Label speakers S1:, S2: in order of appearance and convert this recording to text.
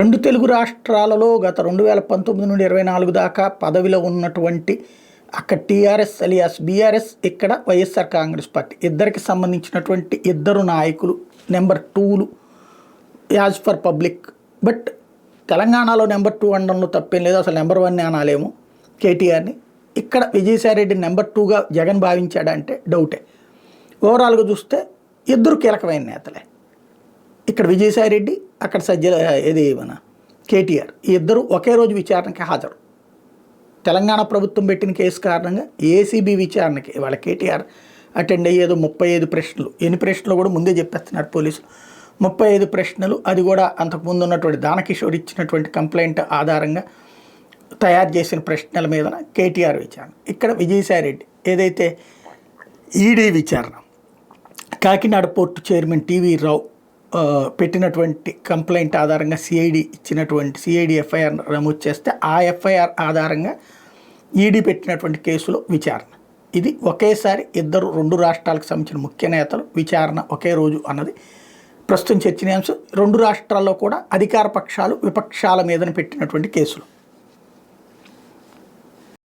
S1: రెండు తెలుగు రాష్ట్రాలలో గత 2019 నుండి 24 దాకా పదవిలో ఉన్నటువంటి అక్కడ టీఆర్ఎస్ అలియాస్ బీఆర్ఎస్, ఇక్కడ వైఎస్ఆర్ కాంగ్రెస్ పార్టీ ఇద్దరికి సంబంధించినటువంటి ఇద్దరు నాయకులు నెంబర్ 2లు యాజ్ ఫర్ పబ్లిక్. బట్ తెలంగాణలో నెంబర్ 2 అనడంలో తప్పేం లేదు, అసలు నెంబర్ 1 అనాలేమో కేటీఆర్ని. ఇక్కడ విజయసాయిరెడ్డిని నెంబర్ 2గా జగన్ భావించాడంటే డౌటే. ఓవరాల్గా చూస్తే ఇద్దరు కీలకమైన నేతలే. ఇక్కడ విజయసాయిరెడ్డి, అక్కడ మన కేటీఆర్, ఈ ఇద్దరు ఒకే రోజు విచారణకి హాజరు. తెలంగాణ ప్రభుత్వం పెట్టిన కేసు కారణంగా ఏసీబీ విచారణకి వాళ్ళ కేటీఆర్ అటెండ్ అయ్యేదో 35 ప్రశ్నలు. ఎన్ని ప్రశ్నలు కూడా ముందే చెప్పేస్తున్నారు పోలీసులు. 35 ప్రశ్నలు, అది కూడా అంతకుముందు ఉన్నటువంటి దానకిషోర్ ఇచ్చినటువంటి కంప్లైంట్ ఆధారంగా తయారు చేసిన ప్రశ్నల మీద కేటీఆర్ విచారణ. ఇక్కడ విజయసాయిరెడ్డి ఏదైతే ఈడీ విచారణ, కాకినాడ పోర్టు చైర్మన్ టీవీ రావు పెట్టినటువంటి కంప్లైంట్ ఆధారంగా సిఐడి ఎఫ్ఐఆర్ నమోదు చేస్తే ఆ ఎఫ్ఐఆర్ ఆధారంగా ఈడీ పెట్టినటువంటి కేసులో విచారణ. ఇది ఒకేసారి ఇద్దరు రెండు రాష్ట్రాలకు సంబంధించిన ముఖ్య నేతలు విచారణ ఒకే రోజు అన్నది ప్రస్తుతం చర్చనీయాంశం. రెండు రాష్ట్రాల్లో కూడా అధికార పక్షాలు విపక్షాల మీదన పెట్టినటువంటి కేసులు.